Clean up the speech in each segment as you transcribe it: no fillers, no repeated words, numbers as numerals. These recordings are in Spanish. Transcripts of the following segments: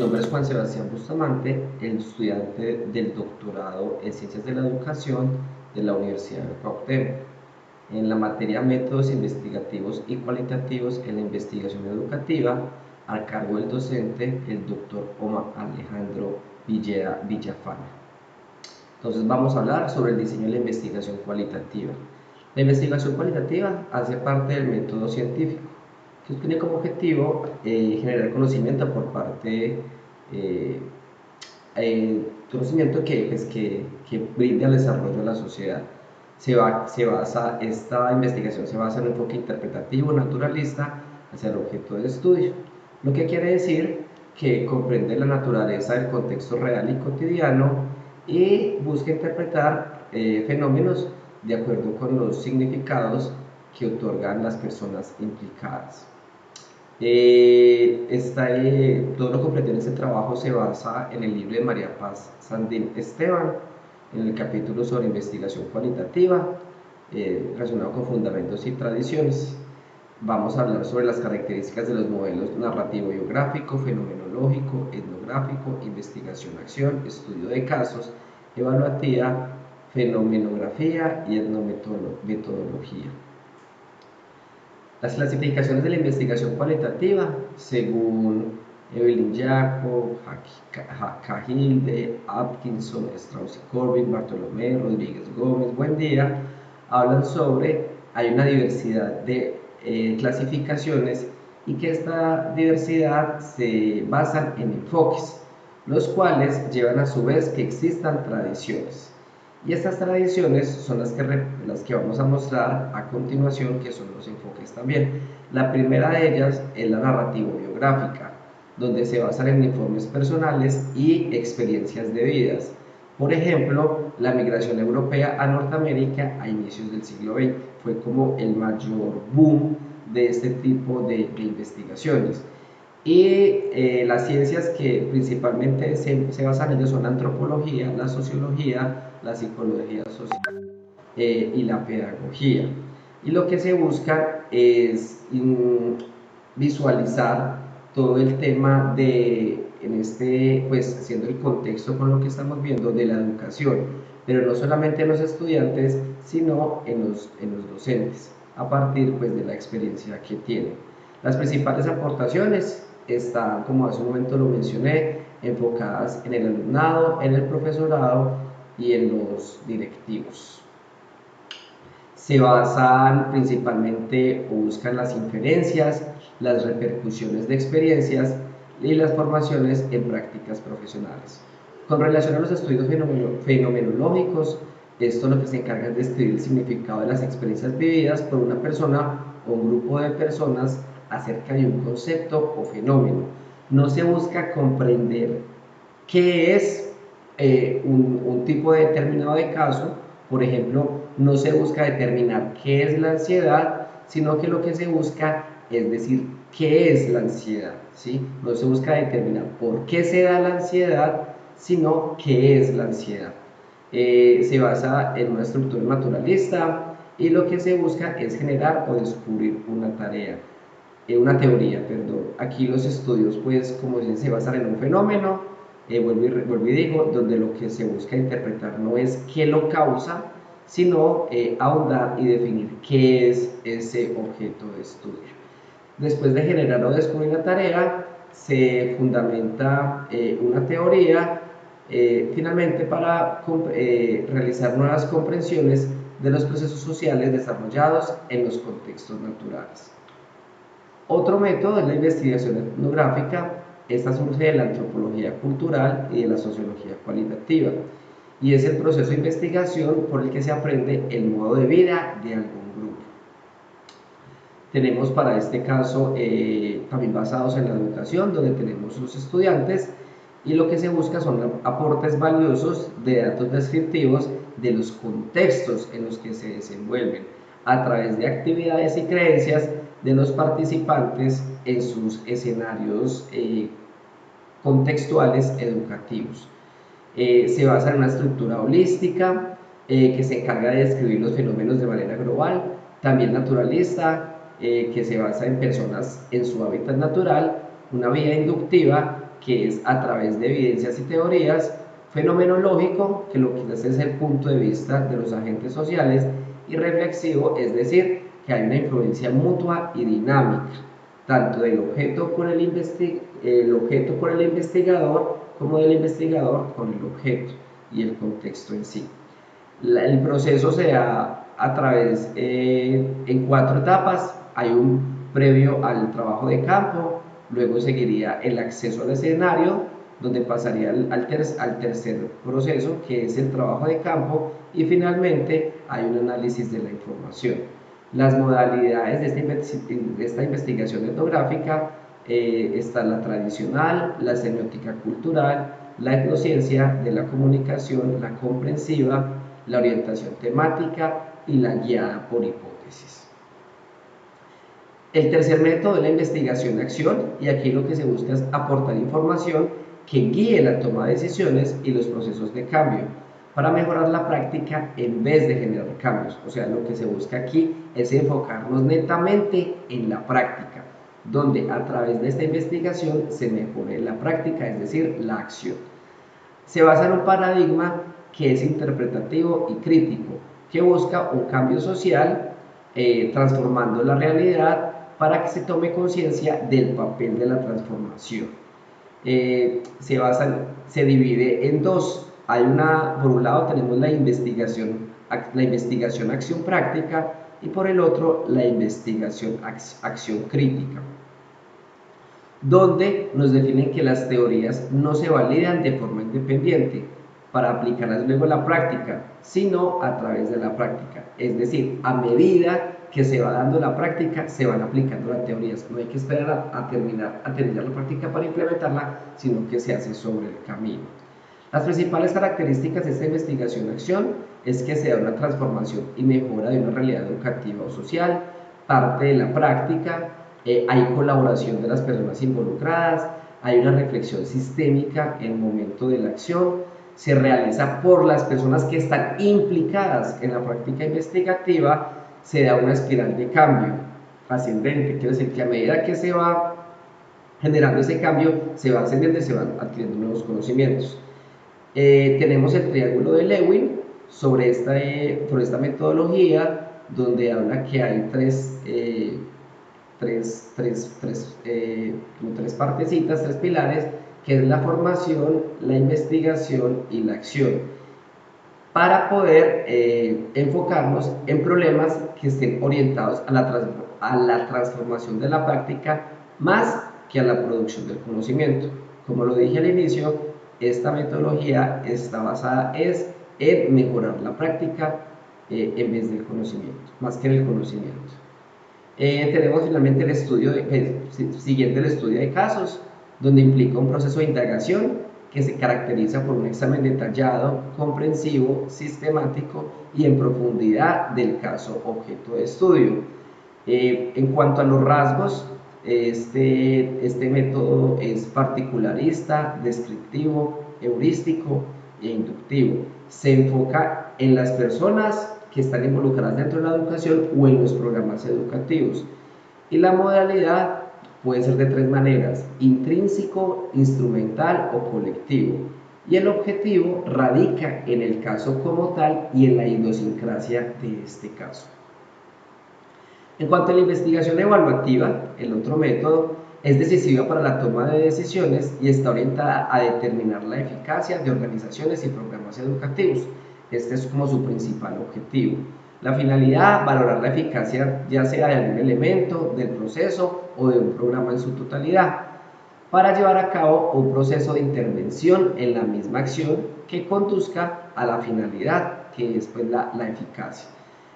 nombre es Juan Sebastián Bustamante, el estudiante del doctorado en Ciencias de la Educación de la Universidad de Cuauhtémoc, en la materia Métodos Investigativos y Cualitativos en la Investigación Educativa, a cargo del docente, el doctor Omar Alejandro Villafana. Entonces vamos a hablar sobre el diseño de la investigación cualitativa. La investigación cualitativa hace parte del método científico, que tiene como objetivo generar conocimiento por parte conocimiento que brinde al desarrollo de la sociedad. Esta investigación se basa en un enfoque interpretativo, naturalista, hacia el objeto de estudio, lo que quiere decir que comprende la naturaleza del contexto real y cotidiano y busca interpretar fenómenos de acuerdo con los significados que otorgan las personas implicadas. Todo lo completo en este trabajo se basa en el libro de María Paz Sandín Esteban, en el capítulo sobre investigación cualitativa, relacionado con fundamentos y tradiciones. Vamos a hablar sobre las características de los modelos narrativo-biográfico, fenomenológico, etnográfico, investigación-acción, estudio de casos, evaluativa, fenomenografía y etnometodología. Las clasificaciones de la investigación cualitativa, según Evelyn Jacob, Cajilde, Atkinson, Strauss y Corbin, Bartolomé, Rodríguez Gómez, Buendía, hablan sobre, hay una diversidad de clasificaciones y que esta diversidad se basa en enfoques, los cuales llevan a su vez que existan tradiciones. Y estas tradiciones son las que vamos a mostrar a continuación, que son los enfoques también. La primera de ellas es la narrativo-biográfica, donde se basan en informes personales y experiencias de vidas. Por ejemplo, la migración europea a Norteamérica a inicios del siglo XX fue como el mayor boom de este tipo de investigaciones. Y las ciencias que principalmente se basan en ellos son la antropología, la sociología, la psicología social y la pedagogía. Y lo que se busca es visualizar todo el tema de, pues haciendo el contexto con lo que estamos viendo de la educación, pero no solamente en los estudiantes, sino en los docentes, a partir pues de la experiencia que tienen. Las principales aportaciones están, como hace un momento lo mencioné, enfocadas en el alumnado, en el profesorado y en los directivos. Se basan principalmente o buscan las inferencias, las repercusiones de experiencias y las formaciones en prácticas profesionales. Con relación a los estudios fenomenológicos, esto lo que se encarga es de describir el significado de las experiencias vividas por una persona o un grupo de personas acerca de un concepto o fenómeno. No se busca comprender qué es un tipo determinado de caso. Por ejemplo, no se busca determinar qué es la ansiedad, sino que lo que se busca es decir qué es la ansiedad, ¿sí? No se busca determinar por qué se da la ansiedad, sino qué es la ansiedad. Se basa en una estructura naturalista y lo que se busca es generar o descubrir una teoría, perdón. Aquí los estudios, pues, como dicen, se basan en un fenómeno, vuelvo y digo, donde lo que se busca interpretar no es qué lo causa, sino ahondar y definir qué es ese objeto de estudio. Después de generar o descubrir la tarea, se fundamenta una teoría, finalmente para realizar nuevas comprensiones de los procesos sociales desarrollados en los contextos naturales. Otro método es la investigación etnográfica. Esta surge de la antropología cultural y de la sociología cualitativa, y es el proceso de investigación por el que se aprende el modo de vida de algún grupo. Tenemos para este caso también basados en la educación, donde tenemos los estudiantes, y lo que se busca son aportes valiosos de datos descriptivos de los contextos en los que se desenvuelven, a través de actividades y creencias de los participantes en sus escenarios contextuales educativos. Se basa en una estructura holística que se encarga de describir los fenómenos de manera global, también naturalista, que se basa en personas en su hábitat natural, una vía inductiva que es a través de evidencias y teorías, fenomenológico, que lo que hace es el punto de vista de los agentes sociales, y reflexivo, es decir, que hay una influencia mutua y dinámica, tanto del objeto con el objeto con el investigador, como del investigador con el objeto y el contexto en sí. El proceso se da a través, en 4 etapas. Hay un previo al trabajo de campo, luego seguiría el acceso al escenario, donde pasaría al tercer proceso, que es el trabajo de campo, y finalmente hay un análisis de la información. Las modalidades de esta investigación etnográfica está la tradicional, la semiótica cultural, la etnociencia de la comunicación, la comprensiva, la orientación temática y la guiada por hipótesis. El tercer método es la investigación-acción, y aquí lo que se busca es aportar información que guíe la toma de decisiones y los procesos de cambio para mejorar la práctica en vez de generar cambios. O sea, lo que se busca aquí es enfocarnos netamente en la práctica, donde a través de esta investigación se mejore la práctica, es decir, la acción. Se basa en un paradigma que es interpretativo y crítico, que busca un cambio social, transformando la realidad para que se tome conciencia del papel de la transformación. Se divide en dos. Por un lado tenemos la investigación acción práctica, y por el otro la investigación acción crítica, donde nos definen que las teorías no se validan de forma independiente para aplicarlas luego a la práctica, sino a través de la práctica. Es decir, a medida que se va dando la práctica, se van aplicando las teorías. No hay que esperar a terminar la práctica para implementarla, sino que se hace sobre el camino. Las principales características de esta investigación-acción es que se da una transformación y mejora de una realidad educativa o social, parte de la práctica, hay colaboración de las personas involucradas, hay una reflexión sistémica en el momento de la acción, se realiza por las personas que están implicadas en la práctica investigativa, se da una espiral de cambio ascendente, quiere decir que a medida que se va generando ese cambio, se va ascendiendo y se van adquiriendo nuevos conocimientos. Tenemos el triángulo de Lewin sobre esta metodología, donde habla que hay tres partecitas, tres pilares, que es la formación, la investigación y la acción, para poder enfocarnos en problemas que estén orientados a la transformación de la práctica más que a la producción del conocimiento. Como lo dije al inicio, esta metodología está basada en mejorar la práctica en vez del conocimiento, más que en el conocimiento. Tenemos finalmente siguiente el estudio de casos, donde implica un proceso de indagación que se caracteriza por un examen detallado, comprensivo, sistemático y en profundidad del caso objeto de estudio. En cuanto a los rasgos, este método es particularista, descriptivo, heurístico e inductivo. Se enfoca en las personas que están involucradas dentro de la educación o en los programas educativos. Y la modalidad puede ser de tres maneras: intrínseco, instrumental o colectivo. Y el objetivo radica en el caso como tal y en la idiosincrasia de este caso. En cuanto a la investigación evaluativa, el otro método es decisiva para la toma de decisiones y está orientada a determinar la eficacia de organizaciones y programas educativos. Este es como su principal objetivo. La finalidad, valorar la eficacia ya sea de algún elemento del proceso o de un programa en su totalidad, para llevar a cabo un proceso de intervención en la misma acción que conduzca a la finalidad, que es pues la eficacia.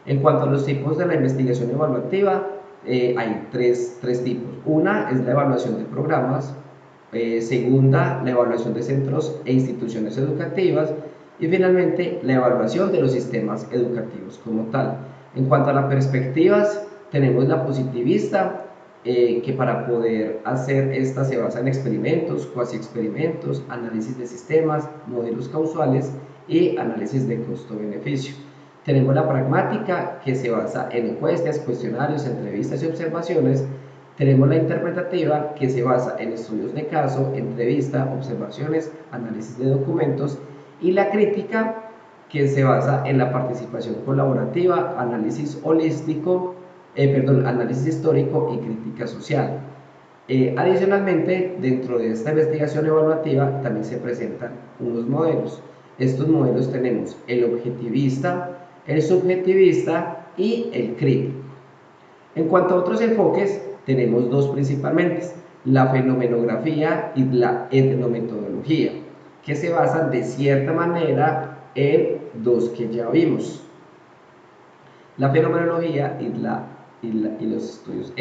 En cuanto a los tipos de la investigación evaluativa, hay tres tipos. Una es la evaluación de programas, segunda, la evaluación de centros e instituciones educativas, y finalmente la evaluación de los sistemas educativos como tal. En cuanto a las perspectivas, tenemos la positivista, que para poder hacer esta se basa en experimentos, cuasi experimentos, análisis de sistemas, modelos causales y análisis de costo-beneficio. Tenemos la pragmática, que se basa en encuestas, cuestionarios, entrevistas y observaciones, Tenemos la interpretativa, que se basa en estudios de caso, entrevista, observaciones, análisis de documentos, y la crítica, que se basa en la participación colaborativa, análisis holístico, análisis histórico y crítica social. Adicionalmente, dentro de esta investigación evaluativa también se presentan unos modelos. Estos modelos tenemos el objetivista, el subjetivista y el crítico. En cuanto a otros enfoques, tenemos dos principalmente: la fenomenografía y la etnometodología, que se basan de cierta manera en dos que ya vimos: la fenomenología y los estudios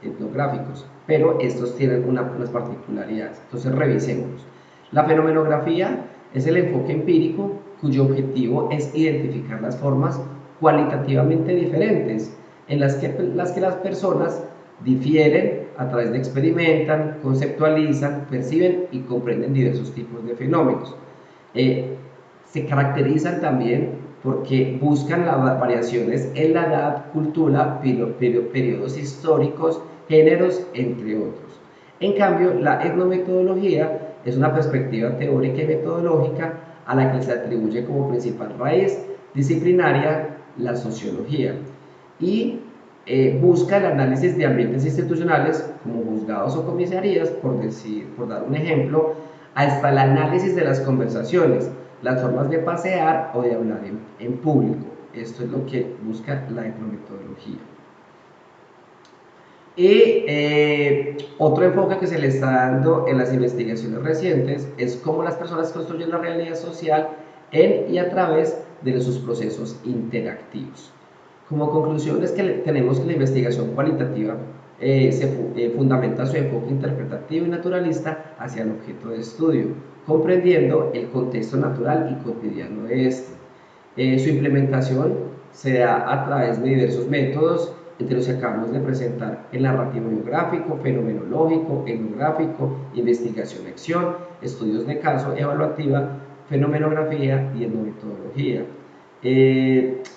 etnográficos, pero estos tienen unas particularidades. Entonces, revisémoslos. La fenomenografía es el enfoque empírico cuyo objetivo es identificar las formas cualitativamente diferentes en las que las personas difieren a través de experimentan, conceptualizan, perciben y comprenden diversos tipos de fenómenos. Se caracterizan también porque buscan las variaciones en la edad, cultura, periodos históricos, géneros, entre otros. En cambio, la etnometodología es una perspectiva teórica y metodológica a la que se atribuye como principal raíz disciplinaria la sociología, y busca el análisis de ambientes institucionales como juzgados o comisarías, por dar un ejemplo, hasta el análisis de las conversaciones, las formas de pasear o de hablar en público. Esto es lo que busca la etnometodología. Y otro enfoque que se le está dando en las investigaciones recientes es cómo las personas construyen la realidad social en y a través de sus procesos interactivos. Como conclusión es que tenemos que la investigación cualitativa fundamenta su enfoque interpretativo y naturalista hacia el objeto de estudio, comprendiendo el contexto natural y cotidiano de este. Su implementación se da a través de diversos métodos, entre los que acabamos de presentar: el narrativo biográfico, fenomenológico, etnográfico, investigación-acción, estudios de caso, evaluativa, fenomenografía y etnometodología.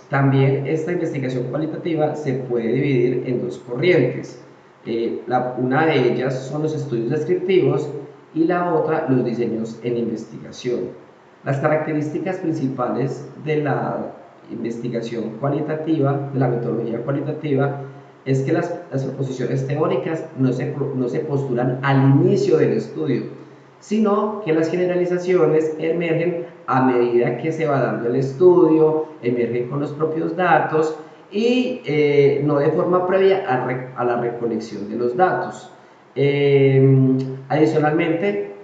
También esta investigación cualitativa se puede dividir en dos corrientes. Una de ellas son los estudios descriptivos y la otra los diseños en investigación. Las características principales de la investigación cualitativa, de la metodología cualitativa, es que las proposiciones teóricas no se postulan al inicio del estudio, sino que las generalizaciones emergen a medida que se va dando el estudio, emergen con los propios datos y no de forma previa a la recolección de los datos. Adicionalmente,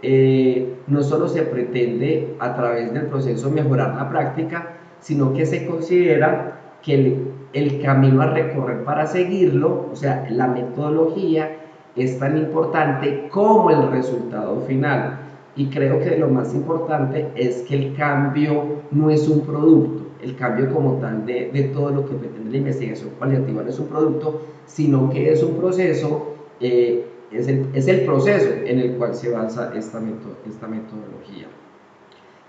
no solo se pretende a través del proceso mejorar la práctica, sino que se considera que el camino a recorrer para seguirlo, o sea, la metodología, es tan importante como el resultado final. Y creo que lo más importante es que el cambio no es un producto, el cambio como tal de todo lo que pretende la investigación cualitativa no es un producto, sino que es un proceso, es el proceso en el cual se basa esta metodología.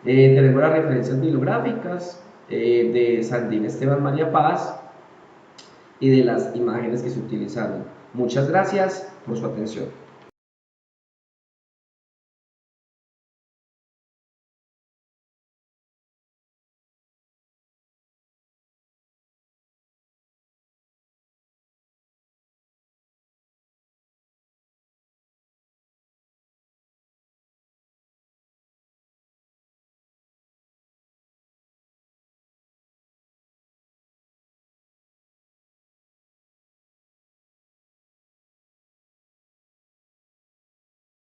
Tenemos las referencias bibliográficas de Sandín Esteban María Paz y de las imágenes que se utilizaron. Muchas gracias por su atención.